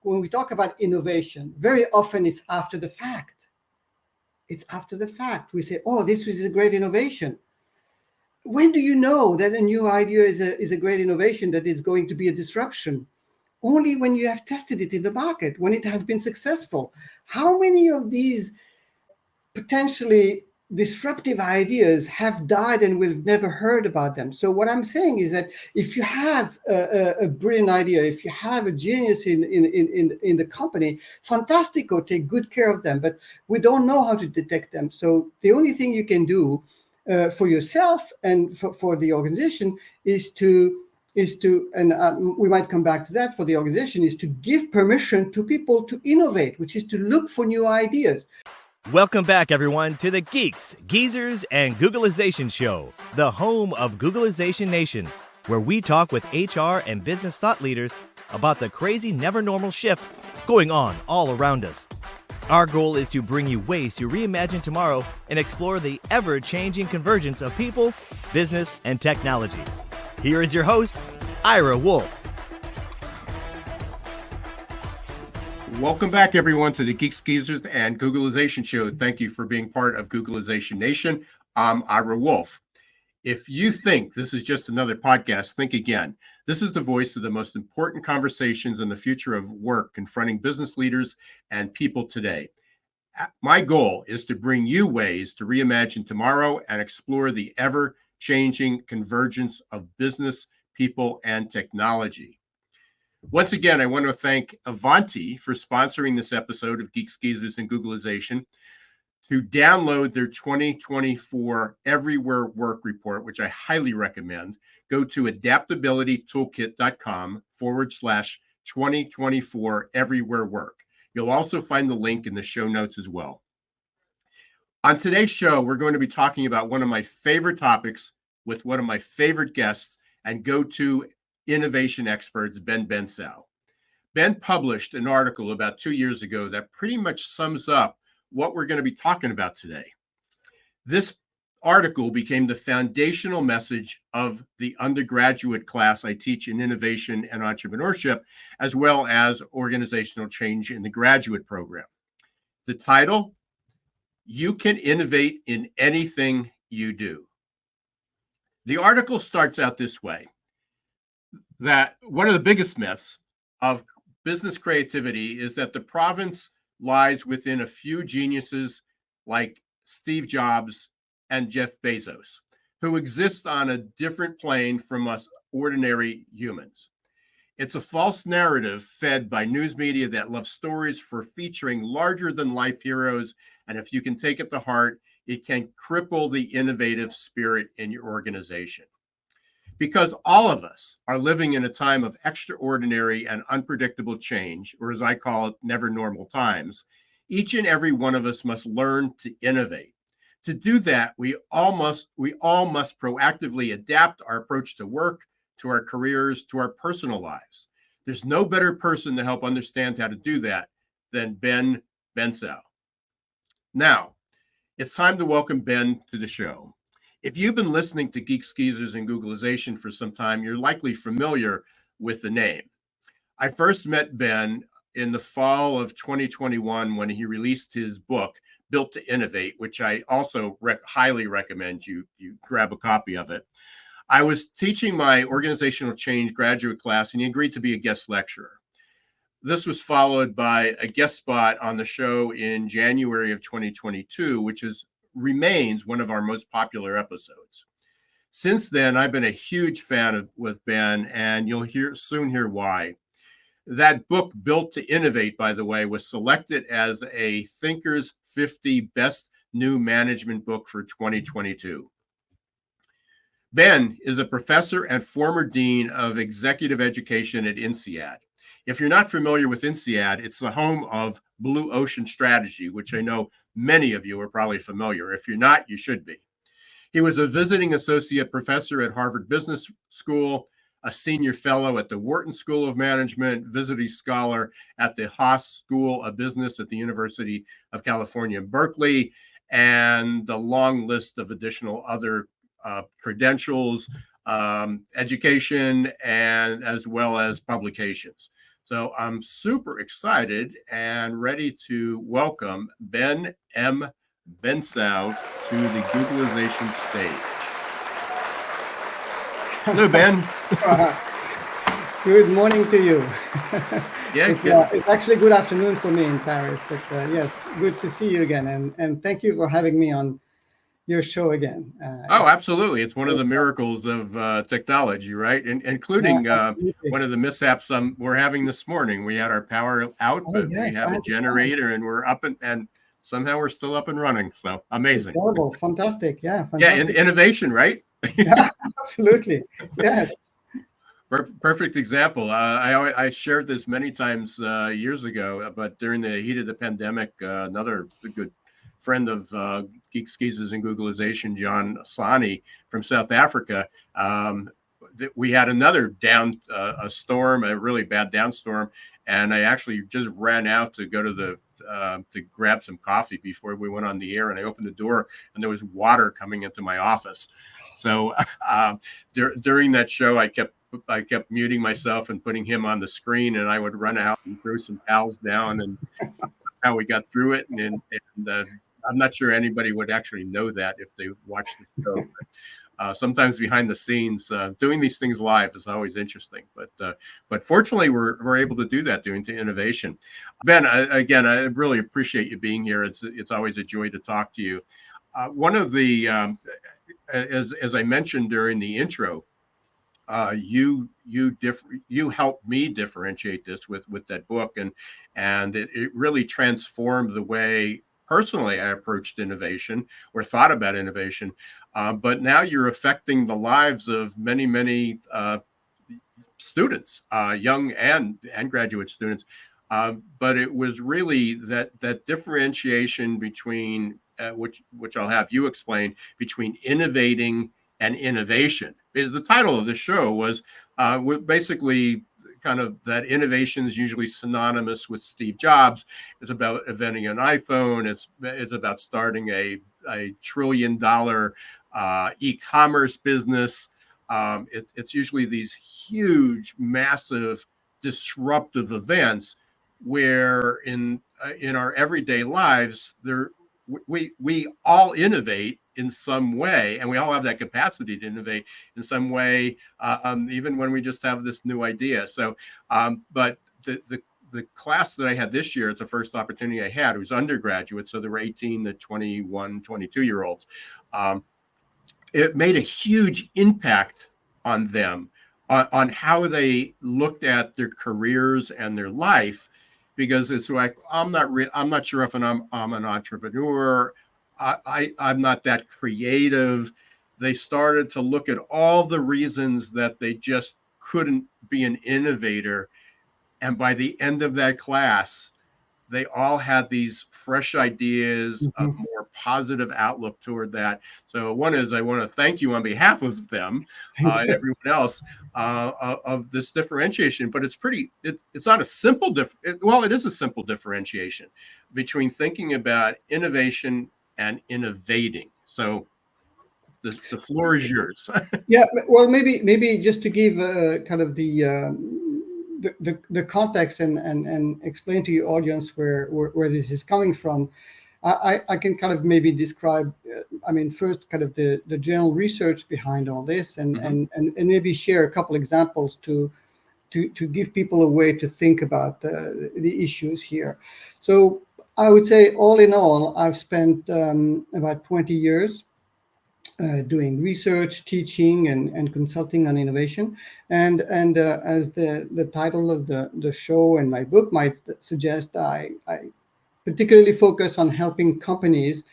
when we talk about innovation, very often it's after the fact. It's after the fact. We say, oh, this is a great innovation. When do you know that a new idea is a great innovation, that it's going to be a disruption? Only when you have tested it in the market, when it has been successful. How many of these potentially disruptive ideas have died and we've never heard about them? So what I'm saying is that if you have a brilliant idea, if you have a genius in the company, fantastico, take good care of them. But we don't know how to detect them. So the only thing you can do for yourself and for the organization is to and we might come back to that, for the organization, is to give permission to people to innovate, which is to look for new ideas. Welcome back, everyone, to the Geeks, Geezers, and Googlization Show, the home of Googlization Nation, where we talk with HR and business thought leaders about the crazy, never normal shift going on all around us. Our goal is to bring you ways to reimagine tomorrow and explore the ever-changing convergence of people, business, and technology. Here is your host, Ira Wolfe. Welcome back, everyone, to the Geeks Geezers and Googlization Show. Thank you for being part of Googlization Nation. I'm Ira Wolfe. If you think this is just another podcast, think again. This is the voice of the most important conversations in the future of work confronting business leaders and people today. My goal is to bring you ways to reimagine tomorrow and explore the ever-changing convergence of business, people, and technology. Once again, I want to thank Avanti for sponsoring this episode of Geeks, Geezers, and Googlization. To download their 2024 Everywhere Work Report, which I highly recommend, go to adaptabilitytoolkit.com/2024 Everywhere Work. You'll also find the link in the show notes as well. On today's show, we're going to be talking about one of my favorite topics with one of my favorite guests and go-to innovation experts, Ben Bensaou. Ben published an article about 2 years ago that pretty much sums up what we're going to be talking about today. This article became the foundational message of the undergraduate class I teach in innovation and entrepreneurship, as well as organizational change in the graduate program. The title, You Can Innovate in Anything You Do. The article starts out this way, that one of the biggest myths of business creativity is that the province lies within a few geniuses like Steve Jobs and Jeff Bezos, who exist on a different plane from us ordinary humans. It's a false narrative fed by news media that loves stories for featuring larger-than-life heroes, and if you can take it to heart, it can cripple the innovative spirit in your organization. Because all of us are living in a time of extraordinary and unpredictable change, or as I call it, never normal times, each and every one of us must learn to innovate. To do that, we all must proactively adapt our approach to work, to our careers, to our personal lives. There's no better person to help understand how to do that than Ben Bensaou. Now, it's time to welcome Ben to the show. If you've been listening to Geeks, Geezers, and Googlization for some time, you're likely familiar with the name. I first met Ben in the fall of 2021 when he released his book, Built to Innovate, which I also highly recommend you grab a copy of it. I was teaching my organizational change graduate class, and he agreed to be a guest lecturer. This was followed by a guest spot on the show in January of 2022, which remains one of our most popular episodes. Since then, I've been a huge fan with Ben, and you'll soon hear why. That book, Built to Innovate, by the way, was selected as a Thinkers 50 Best New Management Book for 2022. Ben is a professor and former dean of executive education at INSEAD. If you're not familiar with INSEAD, it's the home of Blue Ocean Strategy, which I know many of you are probably familiar. If you're not, you should be. He was a visiting associate professor at Harvard Business School, a senior fellow at the Wharton School of Management, visiting scholar at the Haas School of Business at the University of California, Berkeley, and the long list of additional other credentials, education, and as well as publications. So I'm super excited and ready to welcome Ben M. Bensaou to the Googlization stage. Hello, Ben. Good morning to you. Yeah, it's actually good afternoon for me in Paris, but yes, good to see you again, and thank you for having me on your show again. Oh, absolutely. It's one of the miracles of technology, right? Including one of the mishaps we're having this morning. We had our power out, but we have a generator and we're up and somehow we're still up and running. So amazing. Incredible. Fantastic. Yeah. Fantastic. Yeah, innovation, right? Yeah, absolutely. Yes. Perfect example. I shared this many times years ago, but during the heat of the pandemic, another good friend of Geeks Geezers and Googlization, John Sani from South Africa, we had another a storm, a really bad downstorm, and I actually just ran out to go to to grab some coffee before we went on the air, and I opened the door and there was water coming into my office. So during that show, I kept muting myself and putting him on the screen, and I would run out and throw some towels down, and how we got through it. And I'm not sure anybody would actually know that if they watched the show. But, sometimes behind the scenes, doing these things live is always interesting. But fortunately, we're able to do that due to innovation. Ben, again, I really appreciate you being here. It's always a joy to talk to you. One of the as I mentioned during the intro, you helped me differentiate this with that book, and it really transformed the way personally I approached innovation or thought about innovation. But now you're affecting the lives of many students, young and graduate students. But it was really that differentiation between which I'll have you explain, between innovating and innovation. Because the title of the show was basically kind of that innovation is usually synonymous with Steve Jobs. It's about inventing an iPhone. It's about starting a $1 trillion e-commerce business. It's usually these huge, massive, disruptive events where in our everyday lives, we all innovate in some way, and we all have that capacity to innovate in some way, even when we just have this new idea. So, but the class that I had this year, it's the first opportunity I had. It was undergraduate, so there were 18 to 21, 22-year-olds. It made a huge impact on them, on how they looked at their careers and their life, because it's like, I'm not sure if I'm an entrepreneur. I'm not that creative. They started to look at all the reasons that they just couldn't be an innovator. And by the end of that class, they all had these fresh ideas, a more positive outlook toward that. So one is, I want to thank you on behalf of them and everyone else of this differentiation. But it's not a simple well, it is a simple differentiation between thinking about innovation and innovating. So the floor is yours. Yeah, well, maybe just to give kind of the context and explain to your audience where this is coming from. I can kind of maybe describe, first kind of the general research behind all this, and maybe share a couple examples to give people a way to think about the issues here. So I would say, all in all, I've spent about 20 years doing research, teaching, and consulting on innovation. And as the title of the show and my book might suggest, I particularly focus on helping companies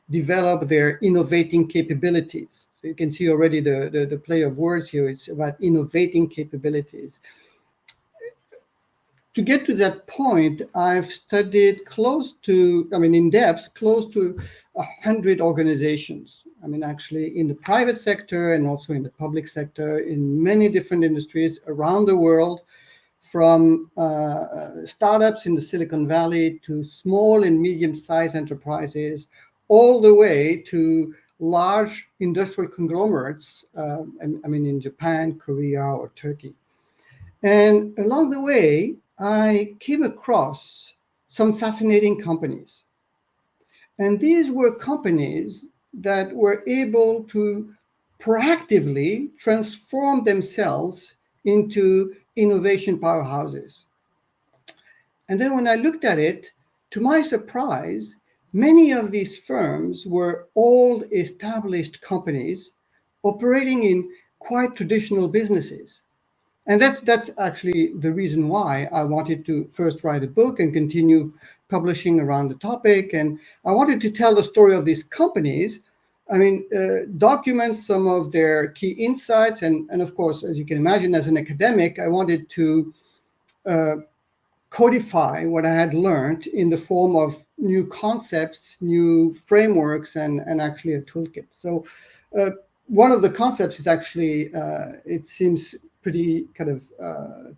develop their innovating capabilities. So you can see already the play of words here. It's about innovating capabilities. To get to that point, I've studied in depth, close to 100 organizations. Actually in the private sector and also in the public sector, in many different industries around the world, from startups in the Silicon Valley to small and medium-sized enterprises, all the way to large industrial conglomerates, in Japan, Korea, or Turkey. And along the way, I came across some fascinating companies. And these were companies that were able to proactively transform themselves into innovation powerhouses. And then when I looked at it, to my surprise, many of these firms were old established companies operating in quite traditional businesses. And that's actually the reason why I wanted to first write a book and continue publishing around the topic. And I wanted to tell the story of these companies. I mean, document some of their key insights. And of course, as you can imagine, as an academic, I wanted to codify what I had learned in the form of new concepts, new frameworks, and actually a toolkit. So one of the concepts is actually, it seems pretty kind of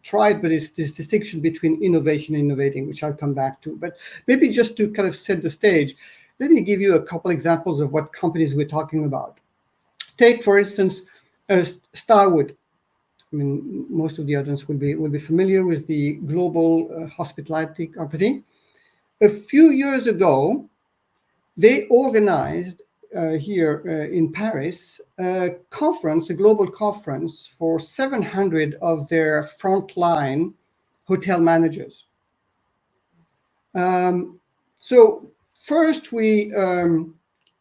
tried, but it's this distinction between innovation and innovating, which I'll come back to. But maybe just to kind of set the stage, let me give you a couple examples of what companies we're talking about. Take, for instance, Starwood. I mean, most of the audience will be familiar with the global hospitality company. A few years ago, they organized here in Paris a conference, a global conference for 700 of their frontline hotel managers. So first we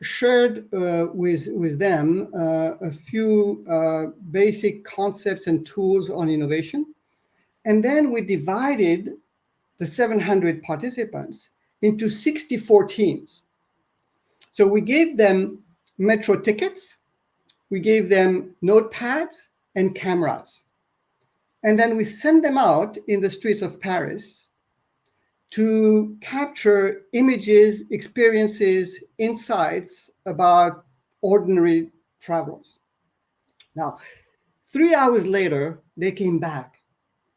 shared with them a few basic concepts and tools on innovation. And then we divided the 700 participants into 64 teams. So we gave them metro tickets, we gave them notepads and cameras. And then we sent them out in the streets of Paris to capture images, experiences, insights about ordinary travelers. Now, 3 hours later, they came back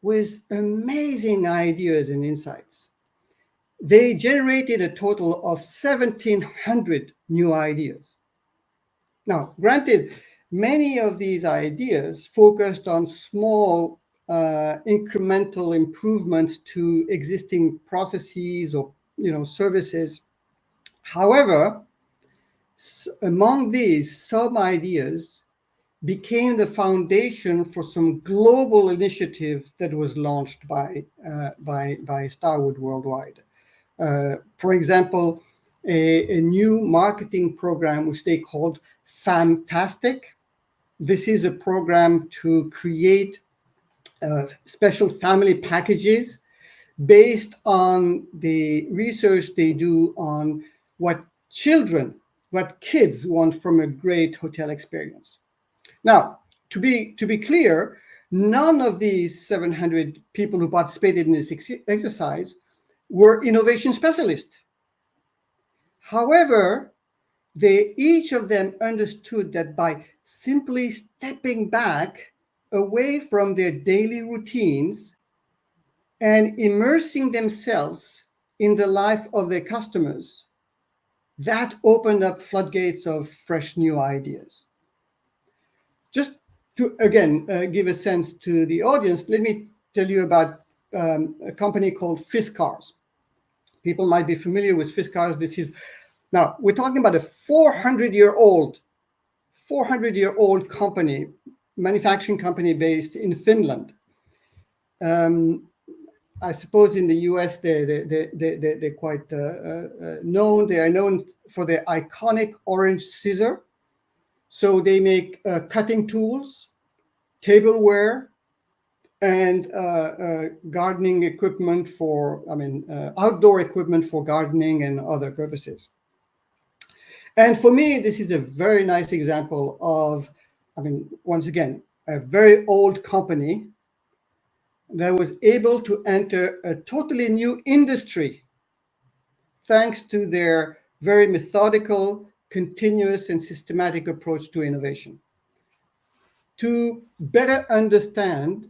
with amazing ideas and insights. They generated a total of 1,700 new ideas. Now, granted, many of these ideas focused on small incremental improvements to existing processes or services. However, among these, some ideas became the foundation for some global initiative that was launched by Starwood worldwide. For example, a new marketing program which they called Fantastic. This is a program to create special family packages based on the research they do on what kids want from a great hotel experience. Now, to be clear, none of these 700 people who participated in this exercise were innovation specialists. However, each of them understood that by simply stepping back away from their daily routines and immersing themselves in the life of their customers, that opened up floodgates of fresh new ideas. Just to, again, give a sense to the audience, let me tell you about a company called Fiskars. People might be familiar with Fiskars. Now, we're talking about a 400-year-old company, manufacturing company based in Finland. I suppose in the US they're quite known. They are known for their iconic orange scissor. So they make cutting tools, tableware, and gardening equipment outdoor equipment for gardening and other purposes. And for me, this is a very nice example of, once again, a very old company that was able to enter a totally new industry thanks to their very methodical, continuous, and systematic approach to innovation. To better understand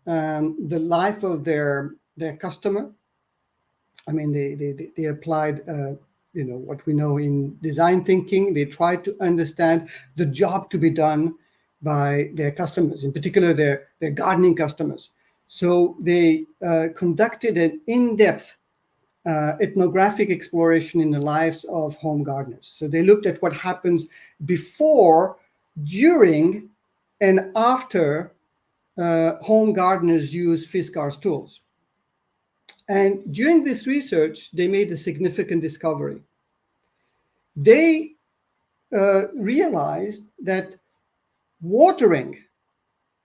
the life of their customer, they applied what we know in design thinking. They tried to understand the job to be done by their customers, in particular their gardening customers. So they conducted an in-depth ethnographic exploration in the lives of home gardeners. So they looked at what happens before, during, and after home gardeners use Fiskars tools. And during this research, they made a significant discovery. They realized that watering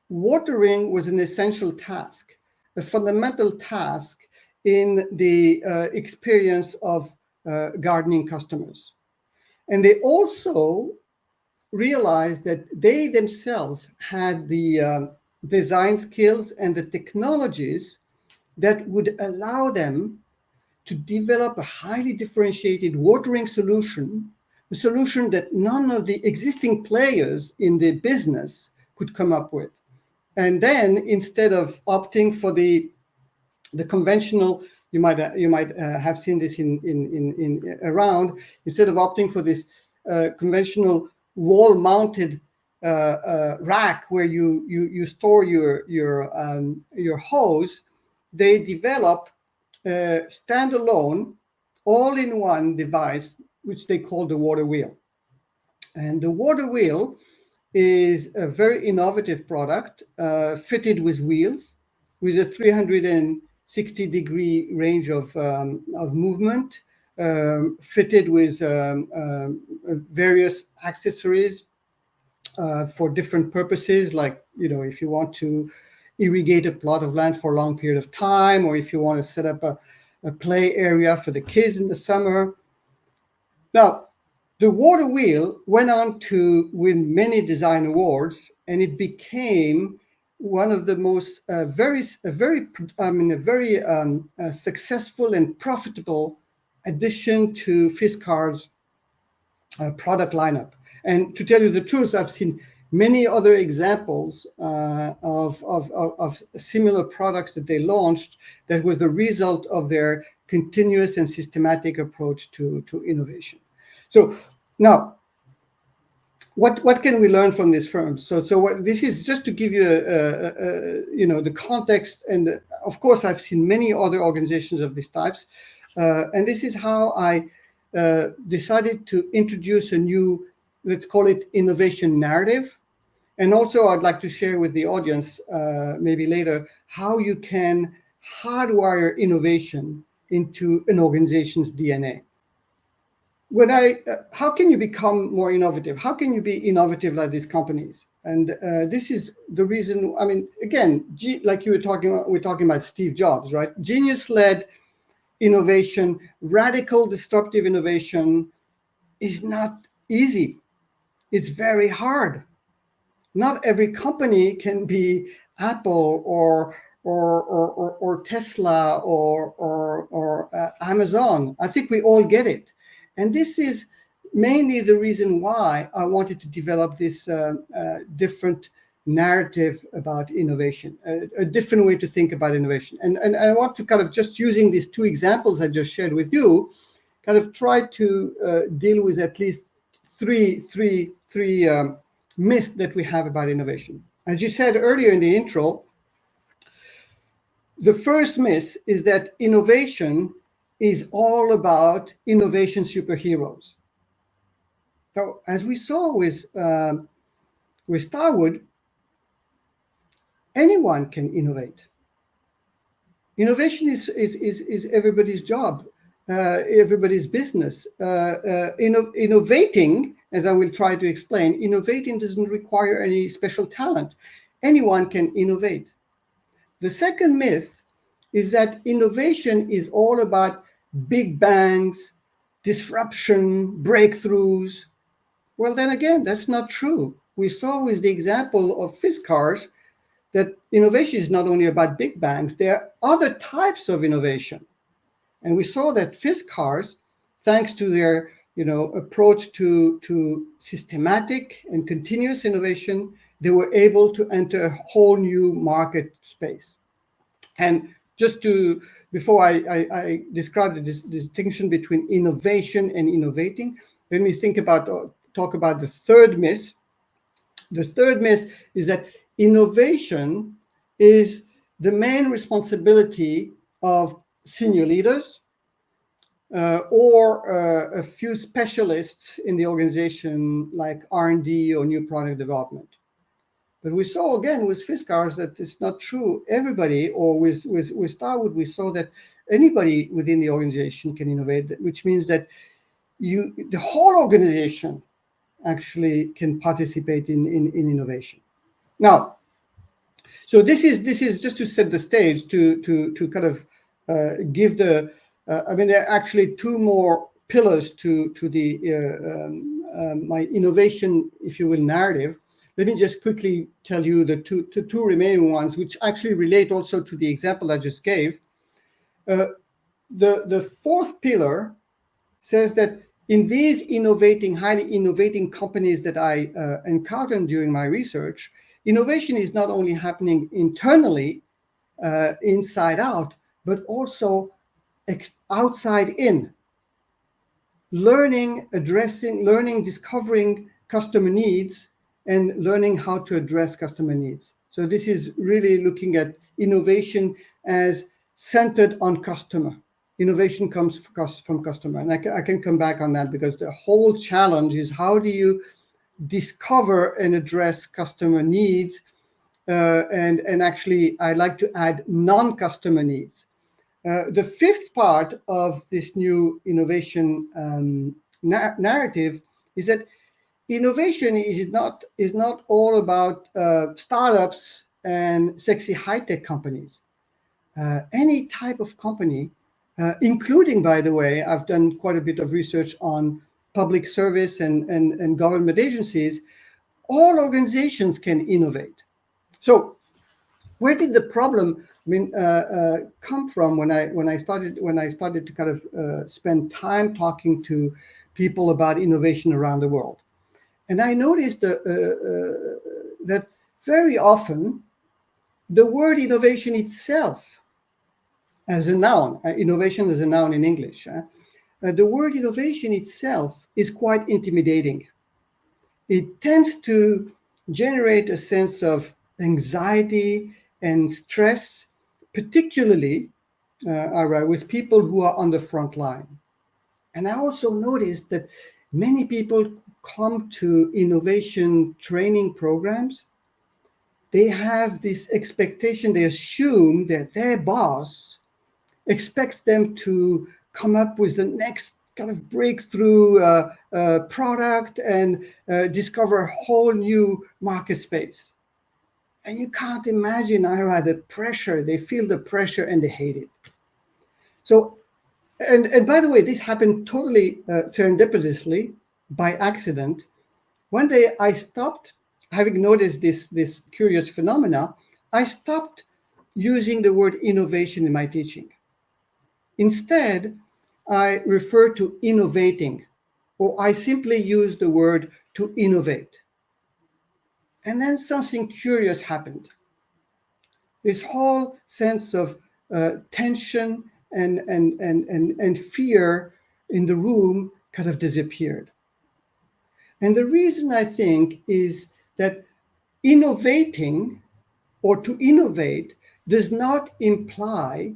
was an essential task, a fundamental task in the experience of gardening customers. And they also realized that they themselves had the design skills and the technologies that would allow them to develop a highly differentiated watering solution, a solution that none of the existing players in the business could come up with. And then instead of opting for the conventional, you might have seen this in around, instead of opting for this conventional wall-mounted rack where you store your hose, they develop a standalone, all-in-one device which they call the water wheel. And the water wheel is a very innovative product, fitted with wheels, with a 360-degree range of movement, fitted with various accessories for different purposes, like, if you want to irrigate a plot of land for a long period of time, or if you want to set up a play area for the kids in the summer. Now, the water wheel went on to win many design awards, and it became one of the most very successful and profitable addition to Fiskars' product lineup. And to tell you the truth, I've seen many other examples of similar products that they launched that were the result of their continuous and systematic approach to innovation. So now, what can we learn from this firm? So this is just to give you the context, and of course I've seen many other organizations of these types, and this is how I decided to introduce a new, let's call it, innovation narrative. And also I'd like to share with the audience maybe later how you can hardwire innovation into an organization's DNA. How can you become more innovative? How can you be innovative like these companies? And this is the reason. I mean, again, like we're talking about Steve Jobs, right? Genius-led innovation, radical disruptive innovation is not easy. It's very hard. Not every company can be Apple or Tesla or Amazon. I think we all get it. And this is mainly the reason why I wanted to develop this different narrative about innovation, a different way to think about innovation. And I want to kind of, just using these two examples I just shared with you, kind of try to deal with at least three myths that we have about innovation. As you said earlier in the intro, the first myth is that innovation is all about innovation superheroes. So as we saw with Starwood, anyone can innovate. Innovation is everybody's job, everybody's business. Innovating, as I will try to explain, innovating doesn't require any special talent. Anyone can innovate. The second myth is that innovation is all about big bangs, disruption, breakthroughs. Well, then again, that's not true. We saw with the example of Fiskars that innovation is not only about big bangs, there are other types of innovation. And we saw that Fiskars, thanks to their approach to systematic and continuous innovation, they were able to enter a whole new market space. And just before I describe the distinction between innovation and innovating, let me talk about the third myth. The third myth is that innovation is the main responsibility of senior leaders or a few specialists in the organization, like R&D or new product development. But we saw again with Fiskars that it's not true. Everybody, or with Starwood, we saw that anybody within the organization can innovate, which means that the whole organization actually can participate in innovation. Now, so this is just to set the stage to kind of give the. I mean, there are actually two more pillars to the my innovation, if you will, narrative. Let me just quickly tell you the two remaining ones, which actually relate also to the example I just gave. The fourth pillar says that in these highly innovating companies that I encountered during my research, innovation is not only happening internally, inside out, but also outside in. Learning, discovering customer needs, and learning how to address customer needs. So this is really looking at innovation as centered on customer. Innovation comes from customer. And I can come back on that, because the whole challenge is how do you discover and address customer needs, and actually I like to add non-customer needs. The fifth part of this new innovation narrative is that innovation is not all about startups and sexy high-tech companies. Any type of company, including, by the way, I've done quite a bit of research on public service and government agencies. All organizations can innovate. So where did the problem come from when I started to kind of spend time talking to people about innovation around the world? And I noticed that very often the word innovation itself, as a noun, innovation is a noun in English, the word innovation itself is quite intimidating. It tends to generate a sense of anxiety and stress, particularly with people who are on the front line. And I also noticed that many people come to innovation training programs. They have this expectation, they assume that their boss expects them to come up with the next kind of breakthrough product and discover a whole new market space. And you can't imagine, Ira, the pressure. They feel the pressure and they hate it. So, and by the way, this happened totally serendipitously, by accident. One day I stopped, having noticed this curious phenomena, I stopped using the word innovation in my teaching. Instead, I refer to innovating, or I simply use the word to innovate. And then something curious happened. This whole sense of tension and fear in the room kind of disappeared. And the reason, I think, is that innovating or to innovate does not imply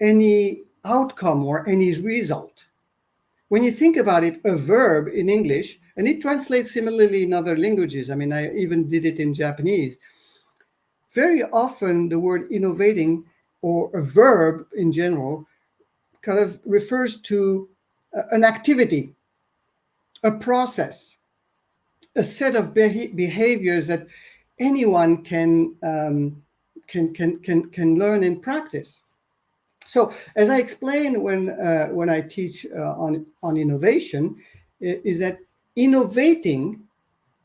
any outcome or any result. When you think about it, a verb in English, and it translates similarly in other languages. I mean, I even did it in Japanese. Very often the word innovating, or a verb in general, kind of refers to an activity, a process, a set of behaviors that anyone can learn and practice. So, as I explain when I teach on innovation, is that innovating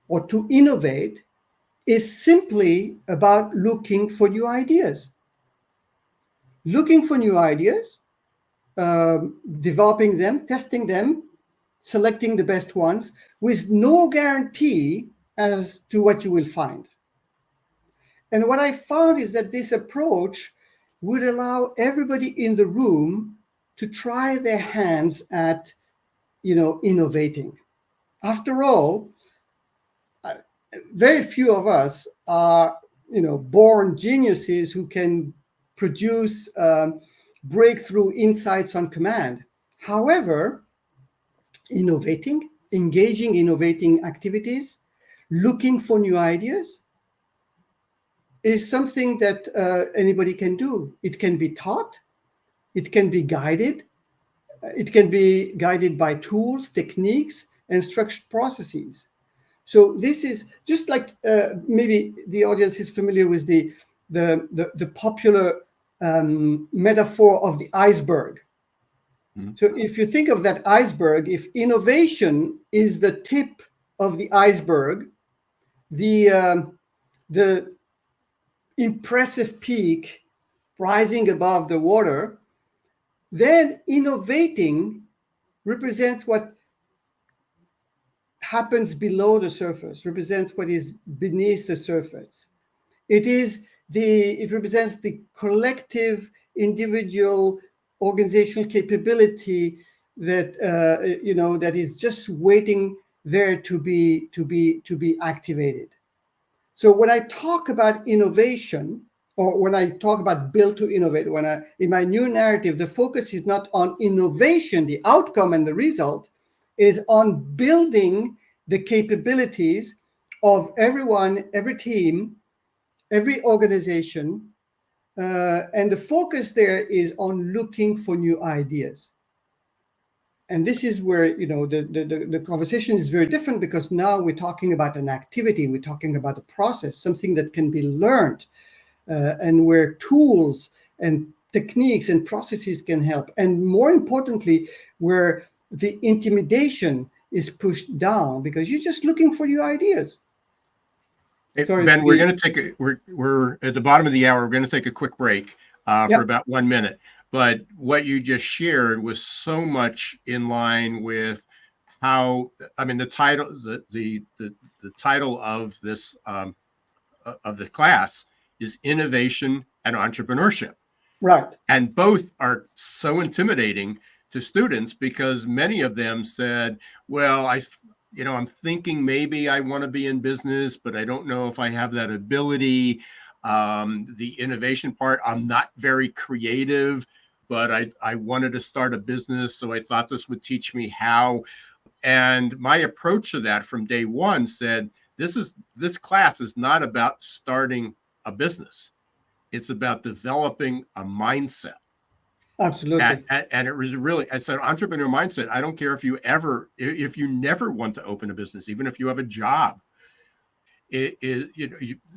or to innovate is simply about looking for new ideas. Looking for new ideas, developing them, testing them, selecting the best ones, with no guarantee as to what you will find. And what I found is that this approach would allow everybody in the room to try their hands at, innovating. After all, very few of us are, born geniuses who can produce breakthrough insights on command. However, engaging innovating activities, looking for new ideas is something that anybody can do. It can be taught, it can be guided, it can be guided by tools, techniques, and structured processes. So this is just like maybe the audience is familiar with the popular metaphor of the iceberg. Mm-hmm. So if you think of that iceberg, if innovation is the tip of the iceberg, the impressive peak rising above the water, then innovating represents what happens below the surface, represents what is beneath the surface. It represents the collective, individual, organizational capability that that is just waiting there to be activated. So when I talk about innovation, or when I talk about build to innovate, in my new narrative, the focus is not on innovation, the outcome and the result, is on building the capabilities of everyone, every team, every organization, and the focus there is on looking for new ideas. And this is where the conversation is very different, because now we're talking about an activity, we're talking about a process, something that can be learned, and where tools and techniques and processes can help. And more importantly, where the intimidation is pushed down, because you're just looking for new ideas. Sorry, Ben, we're going to take we're at the bottom of the hour. We're going to take a quick break for about 1 minute. But what you just shared was so much in line with how, I mean, the title of this of the class is Innovation and Entrepreneurship. Right. And both are so intimidating to students, because many of them said, well, I'm thinking maybe I want to be in business, but I don't know if I have that ability. The innovation part, I'm not very creative, but I wanted to start a business, so I thought this would teach me how. And my approach to that from day one said, this class is not about starting a business. It's about developing a mindset. Absolutely. And it was really, I said, entrepreneur mindset. I don't care if you never want to open a business, even if you have a job. It is,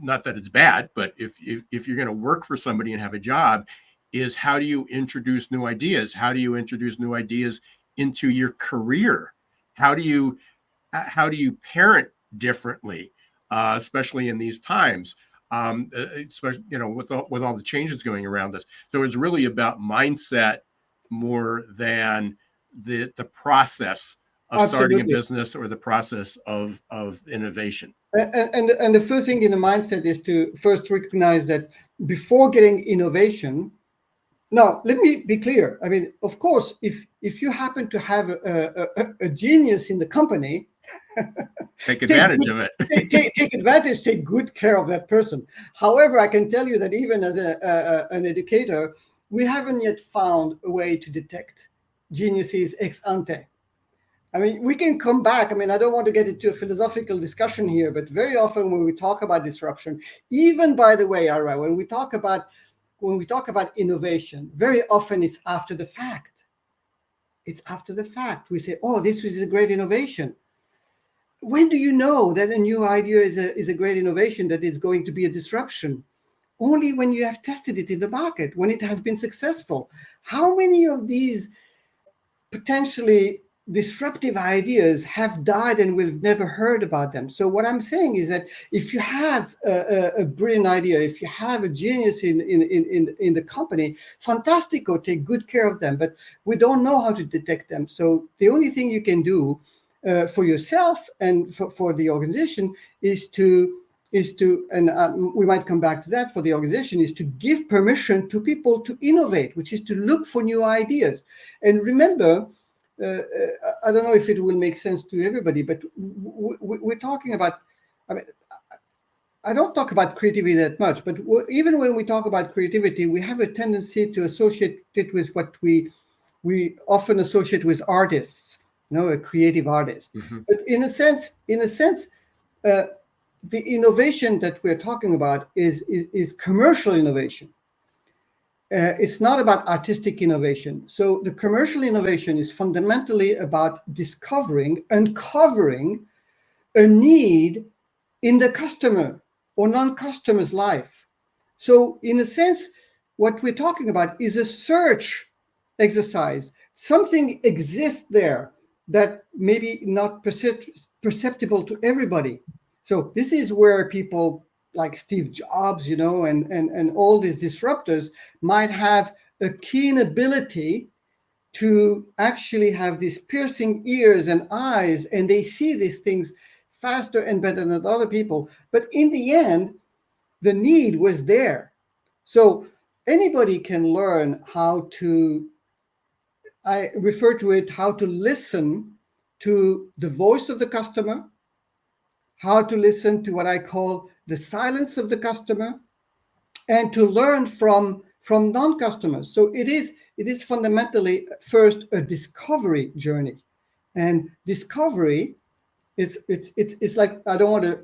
not that it's bad, but if you're going to work for somebody and have a job, is how do you introduce new ideas? How do you introduce new ideas into your career? How do you parent differently, especially in these times? Especially, with all the changes going around us. So it's really about mindset more than the process of starting a business or the process of innovation. And the first thing in the mindset is to first recognize that before getting innovation. Now, let me be clear. I mean, of course, if you happen to have a genius in the company, take advantage of it. take advantage, take good care of that person. However, I can tell you that even as an educator, we haven't yet found a way to detect geniuses ex ante. I mean, we can come back. I mean, I don't want to get into a philosophical discussion here, but very often when we talk about disruption, even by the way, Ara, when we talk about innovation, very often it's after the fact. It's after the fact. We say, oh, this is a great innovation. When do you know that a new idea is a great innovation, that it's going to be a disruption? Only when you have tested it in the market, when it has been successful. How many of these potentially disruptive ideas have died and we've never heard about them? So what I'm saying is that if you have a brilliant idea, if you have a genius in the company, fantastico, take good care of them. But we don't know how to detect them. So the only thing you can do for yourself and for the organization is to and we might come back to that, for the organization, is to give permission to people to innovate, which is to look for new ideas. And remember, I don't know if it will make sense to everybody, but we're talking about, I mean, I don't talk about creativity that much, but even when we talk about creativity, we have a tendency to associate it with what we often associate with artists, a creative artist. Mm-hmm. But in a sense, uh, the innovation that we're talking about is commercial innovation. It's not about artistic innovation. So the commercial innovation is fundamentally about uncovering a need in the customer or non-customer's life. So in a sense, what we're talking about is a search exercise. Something exists there that maybe not perceptible to everybody. So this is where people like Steve Jobs, and all these disruptors might have a keen ability to actually have these piercing ears and eyes, and they see these things faster and better than other people. But in the end, the need was there. So anybody can learn how to, I refer to it, how to listen to the voice of the customer, how to listen to what I call the silence of the customer, and to learn from non-customers. So it is fundamentally first a discovery journey, and discovery, it's like, I don't want to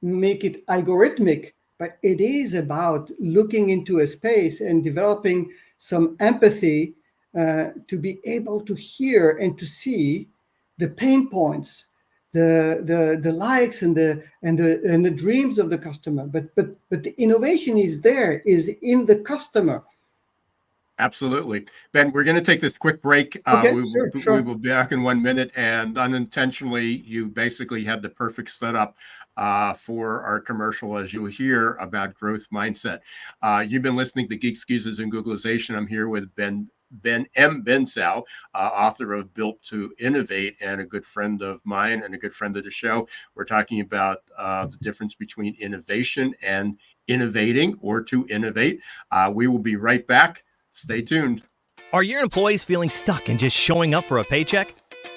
make it algorithmic, but it is about looking into a space and developing some empathy, to be able to hear and to see the pain points, the likes and the dreams of the customer. But the innovation is in the customer. Absolutely. Ben, we're going to take this quick break. Okay, We sure. will be back in 1 minute. And unintentionally, you basically had the perfect setup for our commercial, as you'll hear about growth mindset. You've been listening to Geeks Geezers and Googlization. I'm here with Ben Bensaou, author of Built to Innovate, and a good friend of mine and a good friend of the show. We're talking about the difference between innovation and innovating, or to innovate. We will be right back. Stay tuned. Are your employees feeling stuck and just showing up for a paycheck?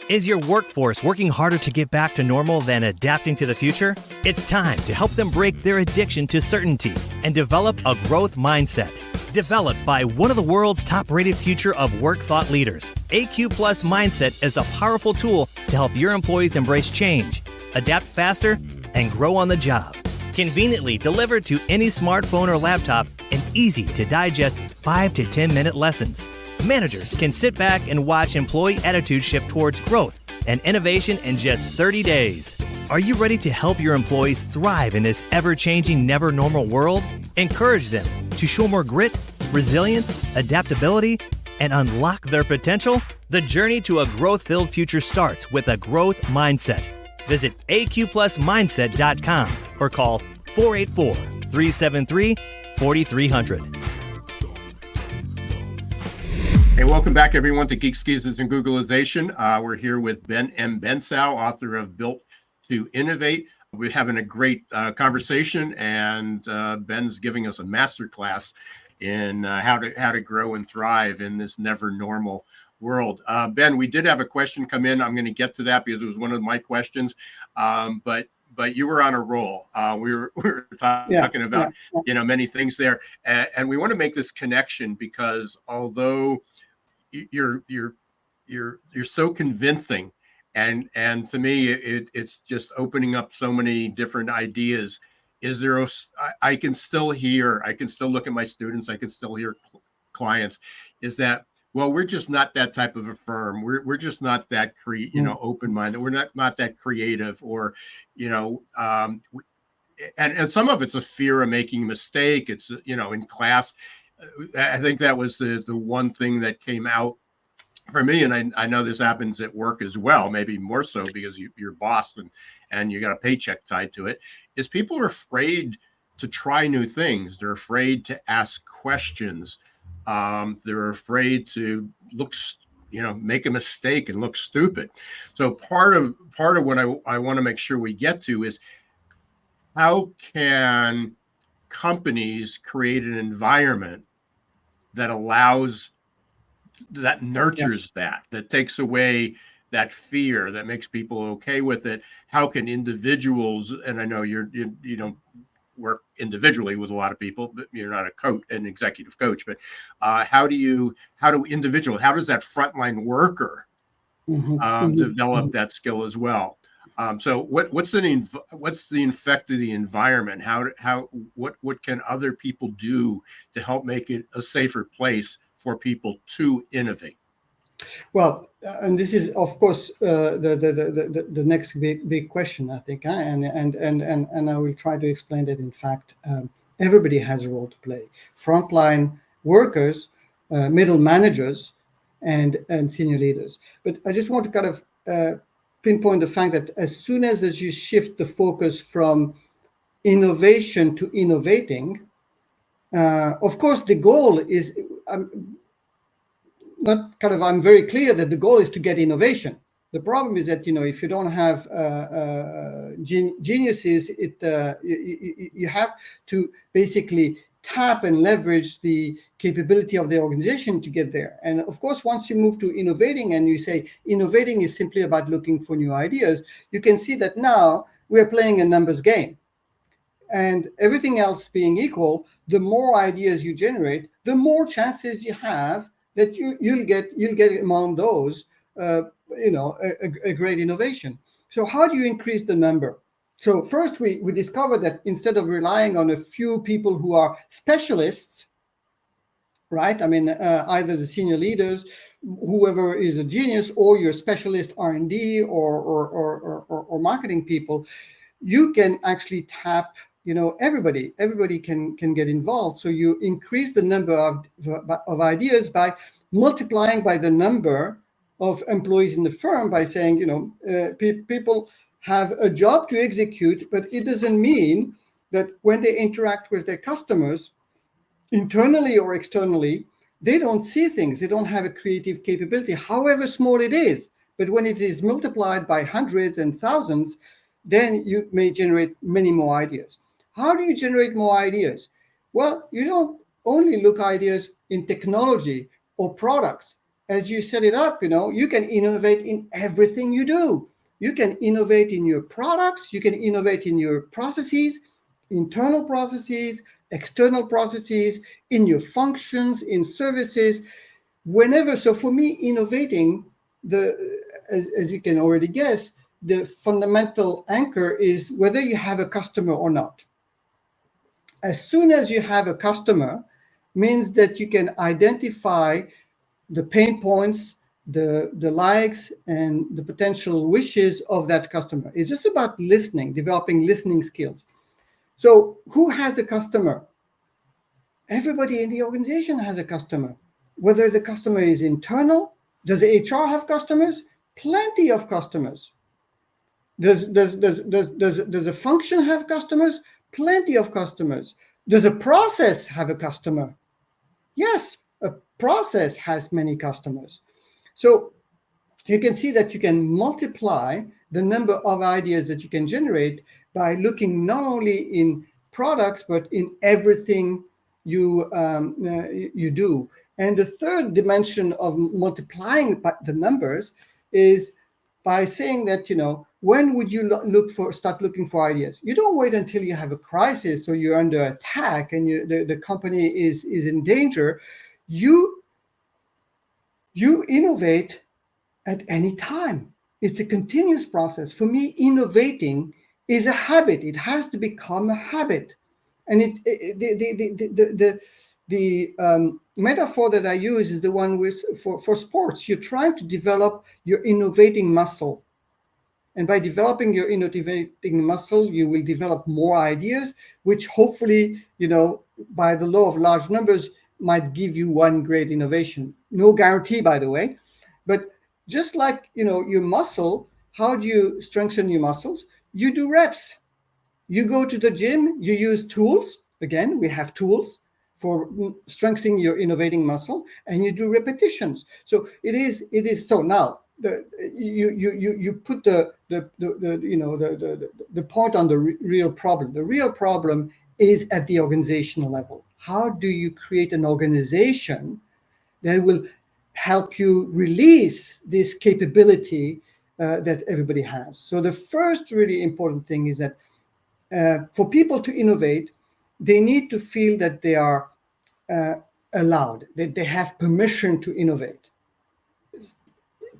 Is your workforce working harder to get back to normal than adapting to the future? It's time to help them break their addiction to certainty and develop a growth mindset. Developed by one of the world's top-rated future of work thought leaders, AQ Plus Mindset is a powerful tool to help your employees embrace change, adapt faster, and grow on the job. Conveniently delivered to any smartphone or laptop and easy to digest 5 to 10 minute lessons. Managers can sit back and watch employee attitude shift towards growth and innovation in just 30 days. Are you ready to help your employees thrive in this ever-changing, never normal world? Encourage them to show more grit, resilience, adaptability, and unlock their potential? The journey to a growth-filled future starts with a growth mindset. Visit aqplusmindset.com or call 484-373-4300. Hey, welcome back, everyone, to Geeks Geezers and Googlization. We're here with Ben Bensaou, author of Built to Innovate. We're having a great conversation, and Ben's giving us a masterclass in how to grow and thrive in this never normal world. Ben, we did have a question come in. I'm going to get to that because it was one of my questions. But you were on a roll. We were talking about many things there, and we want to make this connection because although you're so convincing, and to me it's just opening up so many different ideas. I can still look at my students, I can still hear clients, is that, well, we're just not that type of a firm. We're just not that open-minded. We're not that creative, or and some of it's a fear of making a mistake. It's in class. I think that was the one thing that came out for me, and I know this happens at work as well, maybe more so because you're boss and you got a paycheck tied to it, is people are afraid to try new things. They're afraid to ask questions. They're afraid to make a mistake and look stupid. So part of what I want to make sure we get to is, how can companies create an environment that nurtures that takes away that fear, that makes people okay with it? How can individuals, and I know you don't work individually with a lot of people, but you're not an executive coach. But how do that frontline worker develop that skill as well? So what's the effect of the environment? What can other people do to help make it a safer place for people to innovate? Well, and this is, of course, the next big question, I think, and I will try to explain that. In fact, everybody has a role to play: frontline workers, middle managers, and senior leaders. But I just want to kind of pinpoint the fact that as soon as you shift the focus from innovation to innovating, of course, the goal is. I'm very clear that the goal is to get innovation. The problem is that, if you don't have geniuses, you have to basically tap and leverage the capability of the organization to get there. And of course, once you move to innovating and you say innovating is simply about looking for new ideas, you can see that now we're playing a numbers game. And everything else being equal, the more ideas you generate, the more chances you have that you'll get among those a great innovation. So how do you increase the number? So first we discovered that instead of relying on a few people who are specialists, right? I mean, either the senior leaders, whoever is a genius, or your specialist R&D or marketing people, you can actually tap everybody can get involved. So you increase the number of ideas by multiplying by the number of employees in the firm, by saying people have a job to execute, but it doesn't mean that when they interact with their customers, internally or externally, they don't see things, they don't have a creative capability, however small it is. But when it is multiplied by hundreds and thousands, then you may generate many more ideas. How do you generate more ideas? Well, you don't only look ideas in technology or products. As you set it up, you can innovate in everything you do. You can innovate in your products, you can innovate in your processes, internal processes, external processes, in your functions, in services, whenever. So for me, innovating, as you can already guess, the fundamental anchor is whether you have a customer or not. As soon as you have a customer, means that you can identify the pain points, the likes, and the potential wishes of that customer. It's just about listening, developing listening skills. So who has a customer? Everybody in the organization has a customer. Whether the customer is internal, does the HR have customers? Plenty of customers. Does a function have customers? Plenty of customers. Does a process have a customer? Yes, a process has many customers. So you can see that you can multiply the number of ideas that you can generate by looking not only in products, but in everything you do. And the third dimension of multiplying the numbers is by saying that, when would you start looking for ideas? You don't wait until you have a crisis or you're under attack and the company is in danger. You innovate at any time. It's a continuous process. For me, innovating is a habit. It has to become a habit. And the metaphor that I use is the one for sports. You're trying to develop your innovating muscle. And by developing your innovating muscle, you will develop more ideas, which hopefully, by the law of large numbers, might give you one great innovation. No guarantee, by the way. But just like, your muscle, how do you strengthen your muscles? You do reps. You go to the gym, you use tools. Again, we have tools for strengthening your innovating muscle, and you do repetitions. So it is. So now you put the point on the real problem. The real problem is at the organizational level. How do you create an organization that will help you release this capability that everybody has? So the first really important thing is that for people to innovate, they need to feel that they are allowed, that they have permission to innovate.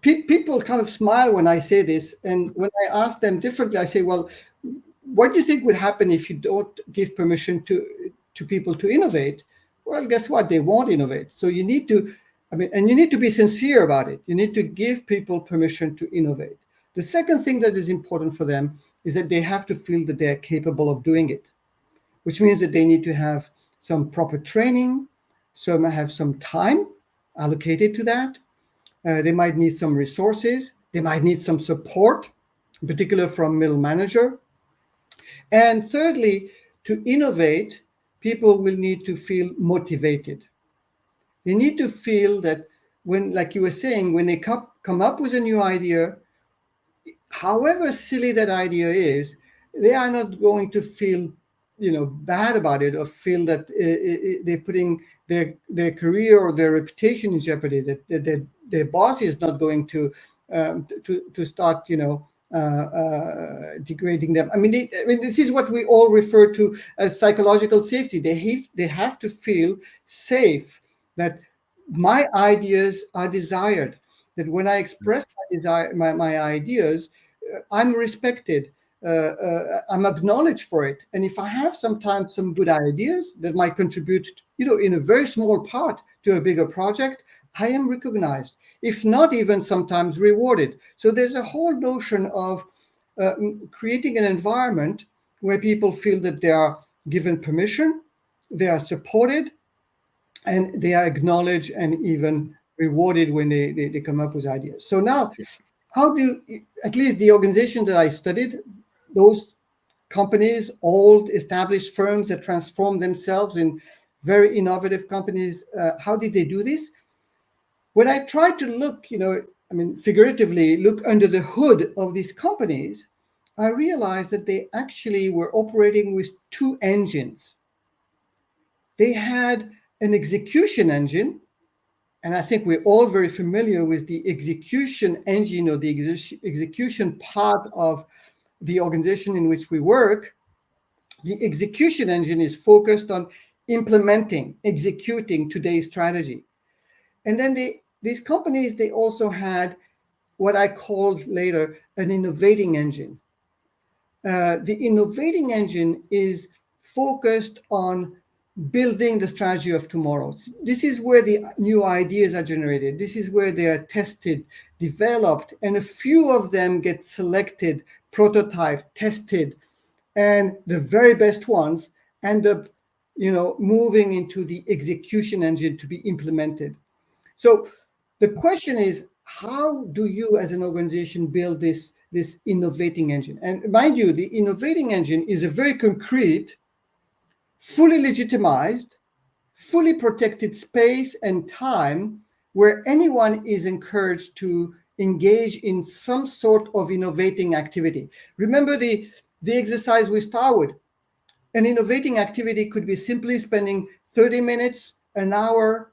People kind of smile when I say this, and when I ask them differently, I say, well, what do you think would happen if you don't give permission to people to innovate? Well, guess what? They won't innovate. So you need to, and you need to be sincere about it. You need to give people permission to innovate. The second thing that is important for them is that they have to feel that they're capable of doing it, which means that they need to have some proper training, so they might have some time allocated to that. They might need some resources. They might need some support, in particular from middle manager. And thirdly, to innovate, people will need to feel motivated. They need to feel that when, like you were saying, when they come up with a new idea, however silly that idea is, they are not going to feel, bad about it, or feel that they're putting their career or their reputation in jeopardy. That their boss is not going to start, degrading them. This is what we all refer to as psychological safety. They have to feel safe that my ideas are desired. That when I express my ideas, I'm respected. I'm acknowledged for it. And if I have sometimes some good ideas that might contribute, in a very small part to a bigger project, I am recognized, if not even sometimes rewarded. So there's a whole notion of creating an environment where people feel that they are given permission, they are supported, and they are acknowledged and even rewarded when they come up with ideas. So now, how do, at least the organization that I studied, those companies, old established firms that transform themselves in very innovative companies, how did they do this? When I tried to look, figuratively look under the hood of these companies, I realized that they actually were operating with two engines. They had an execution engine, and I think we're all very familiar with the execution engine, or the execution part of the organization in which we work. The execution engine is focused on implementing, executing today's strategy. And then these companies, they also had what I called later an innovating engine. The innovating engine is focused on building the strategy of tomorrow. This is where the new ideas are generated. This is where they are tested, developed, and a few of them get selected, prototyped, tested, and the very best ones end up, moving into the execution engine to be implemented. So the question is, how do you as an organization build this innovating engine? And mind you, the innovating engine is a very concrete, fully legitimized, fully protected space and time where anyone is encouraged to engage in some sort of innovating activity. Remember the exercise with Starwood. An innovating activity could be simply spending 30 minutes, an hour,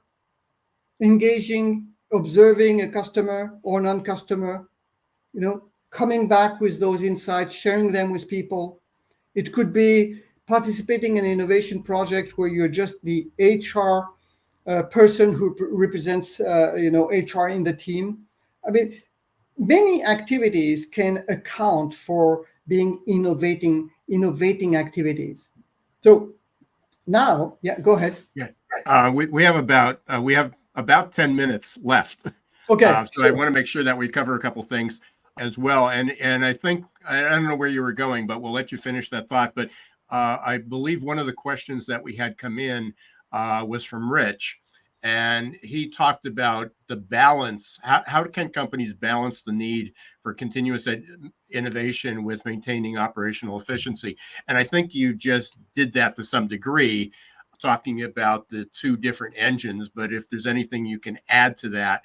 engaging, observing a customer or non-customer, coming back with those insights, sharing them with people. It could be participating in an innovation project where you're just the HR person who represents, HR in the team. Many activities can account for being innovating activities. So now, yeah, go ahead. Yeah, we have about 10 minutes left. Okay. So I want to make sure that we cover a couple things as well. And I think, I don't know where you were going, but we'll let you finish that thought. But I believe one of the questions that we had come in was from Rich. And he talked about the balance. How can companies balance the need for continuous innovation with maintaining operational efficiency? And I think you just did that to some degree, talking about the two different engines. But if there's anything you can add to that,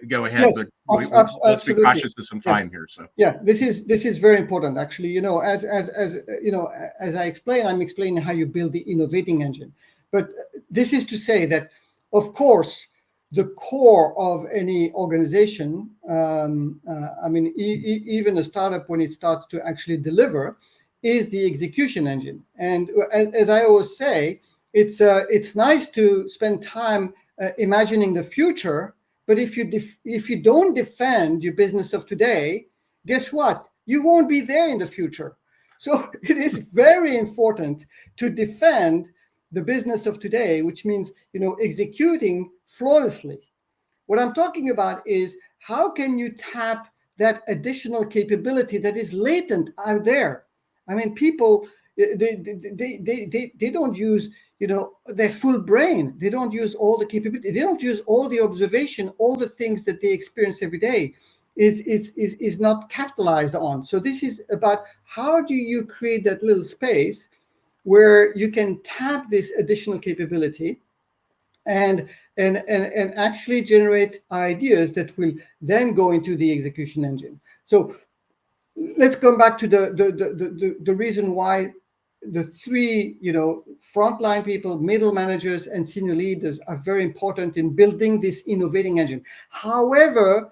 go ahead. Yes, but let's be cautious of some time here. So this is very important, actually. As I explained, I'm explaining how you build the innovating engine. But this is to say that, of course, the core of any organization, even a startup, when it starts to actually deliver, is the execution engine. And as I always say, it's nice to spend time imagining the future, but if you don't defend your business of today, guess what? You won't be there in the future. So it is very important to defend the business of today, which means, executing flawlessly. What I'm talking about is how can you tap that additional capability that is latent out there? I mean, people, they don't use, their full brain. They don't use all the capability. They don't use all the observation, all the things that they experience every day is not capitalized on. So this is about how do you create that little space where you can tap this additional capability and actually generate ideas that will then go into the execution engine. So let's come back to the reason why the three, frontline people, middle managers, and senior leaders are very important in building this innovating engine. However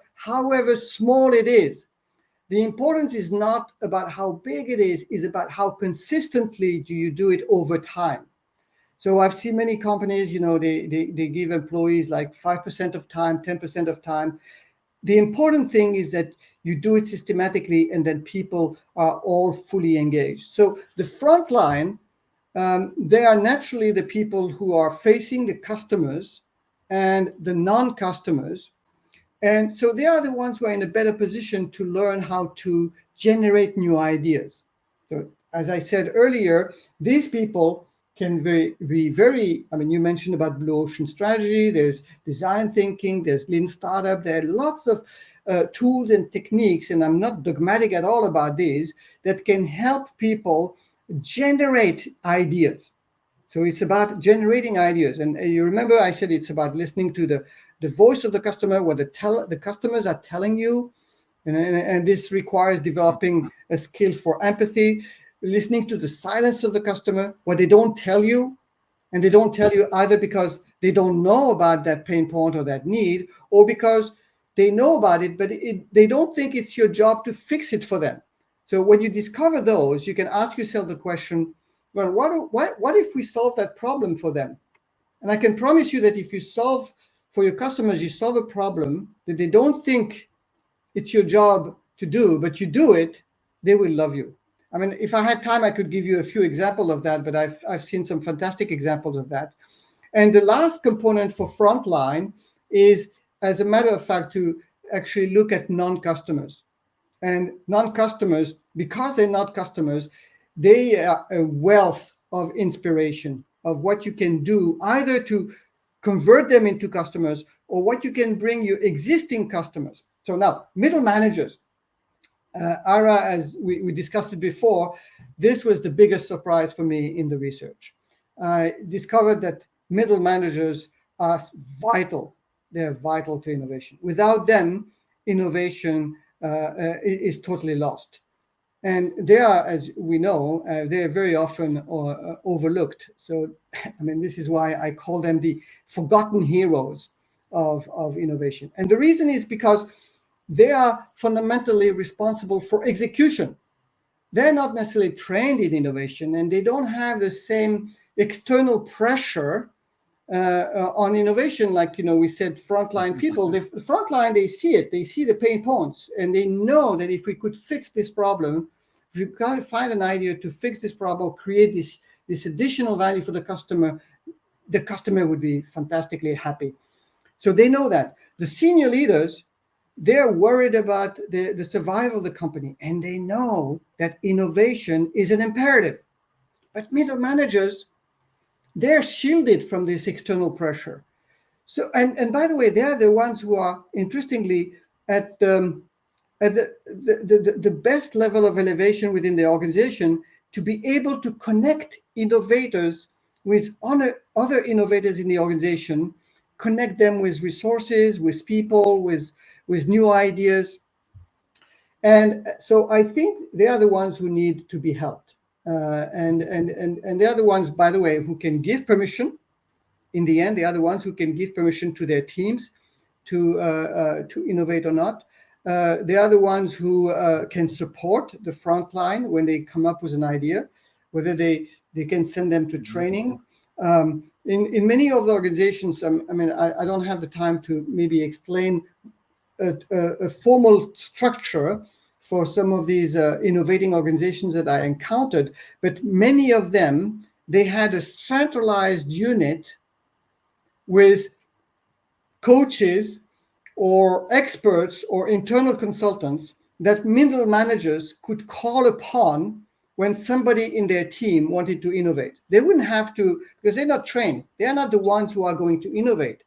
small it is, the importance is not about how big it is about how consistently do you do it over time. So I've seen many companies, they give employees like 5% of time, 10% of time. The important thing is that you do it systematically and then people are all fully engaged. So the front line, they are naturally the people who are facing the customers and the non-customers. And so they are the ones who are in a better position to learn how to generate new ideas. So as I said earlier, these people can be very, I mean, you mentioned about blue ocean strategy, there's design thinking, there's lean startup, there are lots of tools and techniques, and I'm not dogmatic at all about these, that can help people generate ideas. So it's about generating ideas. And you remember I said it's about listening to the voice of the customer, what the customers are telling you. And this requires developing a skill for empathy, listening to the silence of the customer, what they don't tell you. And they don't tell you either because they don't know about that pain point or that need, or because they know about it, but they don't think it's your job to fix it for them. So when you discover those, you can ask yourself the question, well, what if we solve that problem for them? And I can promise you that if you solve for your customers, you solve a problem that they don't think it's your job to do, but you do it, they will love you. I mean, if I had time, I could give you a few examples of that, but I've seen some fantastic examples of that. And the last component for frontline is, as a matter of fact, to actually look at non-customers. And non-customers, because they're not customers, they are a wealth of inspiration of what you can do, either to convert them into customers or what you can bring your existing customers. So now, middle managers, Ara, as we discussed it before, this was the biggest surprise for me in the research. I discovered that middle managers are vital. They're vital to innovation. Without them, innovation is totally lost. And they are, as we know, they are very often overlooked. So, I mean, this is why I call them the forgotten heroes of innovation. And the reason is because they are fundamentally responsible for execution. They're not necessarily trained in innovation, and they don't have the same external pressure on innovation. Like, we said, frontline people, the frontline, they see it, they see the pain points, and they know that if we could fix this problem, if we can't find an idea to fix this problem, create this additional value for the customer would be fantastically happy. So they know that. The senior leaders, they're worried about the survival of the company, and they know that innovation is an imperative. But middle managers, they're shielded from this external pressure. So, and by the way, they're the ones who are, interestingly, at the best level of elevation within the organization to be able to connect innovators with other innovators in the organization, connect them with resources, with people, with new ideas. And so I think they are the ones who need to be helped. And they are the ones, by the way, who can give permission. In the end, they are the ones who can give permission to their teams to innovate or not. They are the ones who can support the front line when they come up with an idea, whether they can send them to training. In many of the organizations, I don't have the time to maybe explain a formal structure for some of these innovating organizations that I encountered, but many of them, they had a centralized unit with coaches or experts or internal consultants that middle managers could call upon when somebody in their team wanted to innovate. They wouldn't have to, because they're not trained. They're not the ones who are going to innovate,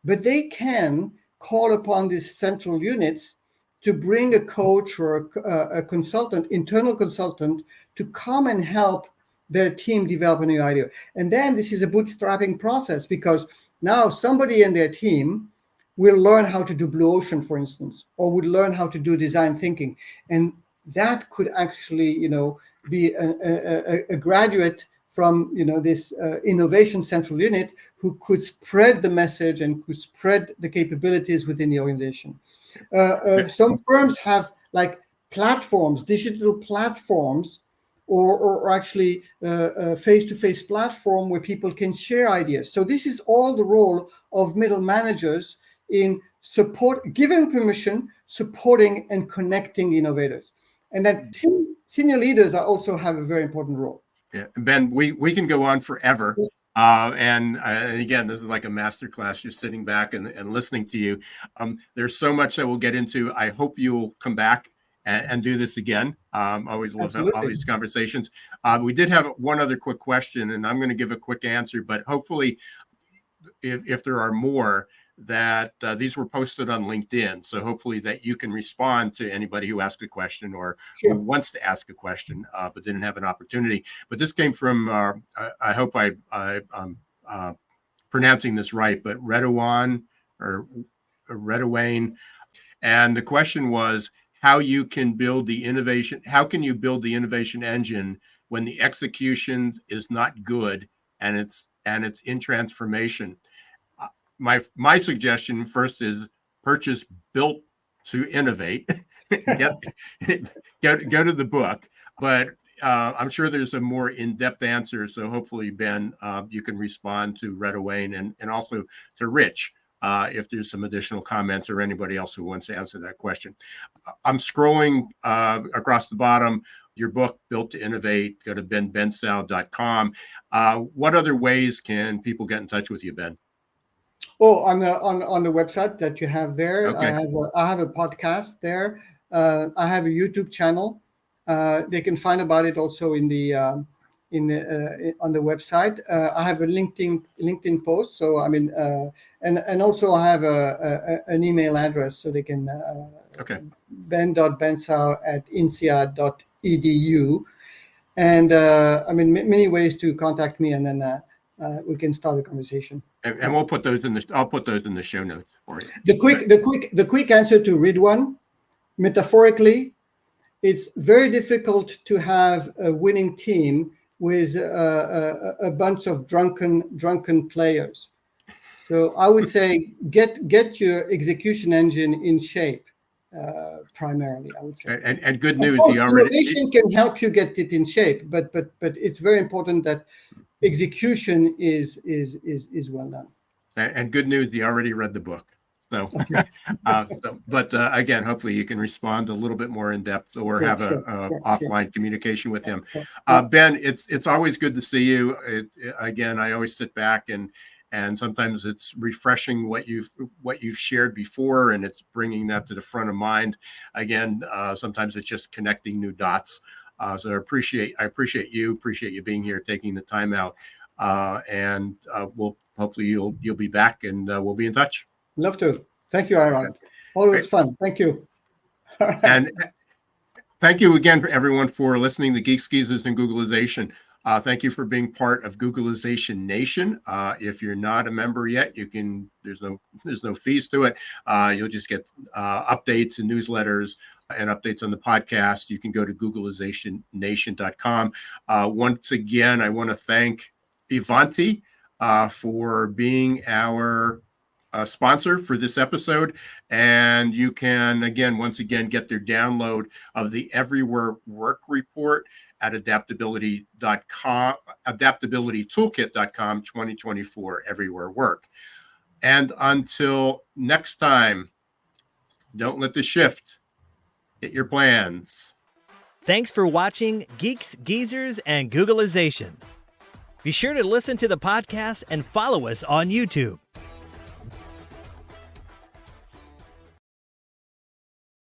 but they can call upon these central units to bring a coach or a consultant, internal consultant, to come and help their team develop a new idea. And then this is a bootstrapping process, because now somebody in their team will learn how to do blue ocean, for instance, or would learn how to do design thinking. And that could actually, be a graduate from, this innovation central unit who could spread the message and could spread the capabilities within the organization. Some firms have like platforms, digital platforms, or actually a face-to-face platform where people can share ideas. So this is all the role of middle managers in support, giving permission, supporting and connecting innovators. And then senior leaders also have a very important role. Yeah, Ben, we can go on forever. And again, this is like a masterclass, just sitting back and listening to you. There's so much that we'll get into. I hope you'll come back and do this again. Always love all these conversations. We did have one other quick question, and I'm going to give a quick answer, but hopefully if there are more, that these were posted on LinkedIn. So hopefully that you can respond to anybody who asked a question or who wants to ask a question, but didn't have an opportunity. But this came from, I hope I'm pronouncing this right, but Redefine or Redefine. And the question was, how can you build the innovation engine when the execution is not good and it's in transformation? My suggestion first is purchase Built to Innovate. Go to the book, but I'm sure there's a more in-depth answer. So hopefully, Ben, you can respond to Redefine and also to Rich if there's some additional comments or anybody else who wants to answer that question. I'm scrolling across the bottom. Your book, Built to Innovate. Go to bensaou.com. What other ways can people get in touch with you, Ben? Oh, on the website that you have there, okay. I have a podcast there. I have a YouTube channel. They can find about it also on the website. I have a LinkedIn post. So and also I have an email address, so they can ben.bensaou@insia.edu, and many ways to contact me, and then we can start a conversation. And we'll put those I'll put those in the show notes for you. The quick answer to read one, metaphorically, it's very difficult to have a winning team with a bunch of drunken players. So I would say get your execution engine in shape, primarily. I would say. And good news, innovation can help you get it in shape, but it's very important that execution is well done. And good news, you already read the book. So, but again, hopefully you can respond a little bit more in depth or have offline communication with him. Ben, it's always good to see you. Again, I always sit back and sometimes it's refreshing what you've shared before, and it's bringing that to the front of mind. Again, sometimes it's just connecting new dots. So I appreciate you being here, taking the time out, and we'll hopefully you'll be back, and we'll be in touch. Love to. Thank you, Aaron. Okay. Always fun. Thank you. And thank you again for everyone for listening to Geeks Geezers and Googlization. Thank you for being part of Googlization Nation. If you're not a member yet, you can. There's no fees to it. You'll just get updates and newsletters and updates on the podcast. You can go to googlizationnation.com. Once again, I want to thank Ivanti for being our sponsor for this episode. And you can, once again, get their download of the Everywhere Work Report at adaptabilitytoolkit.com 2024 Everywhere Work. And until next time, don't let the shift hit your plans. Thanks for watching Geeks, Geezers, and Googlization. Be sure to listen to the podcast and follow us on YouTube.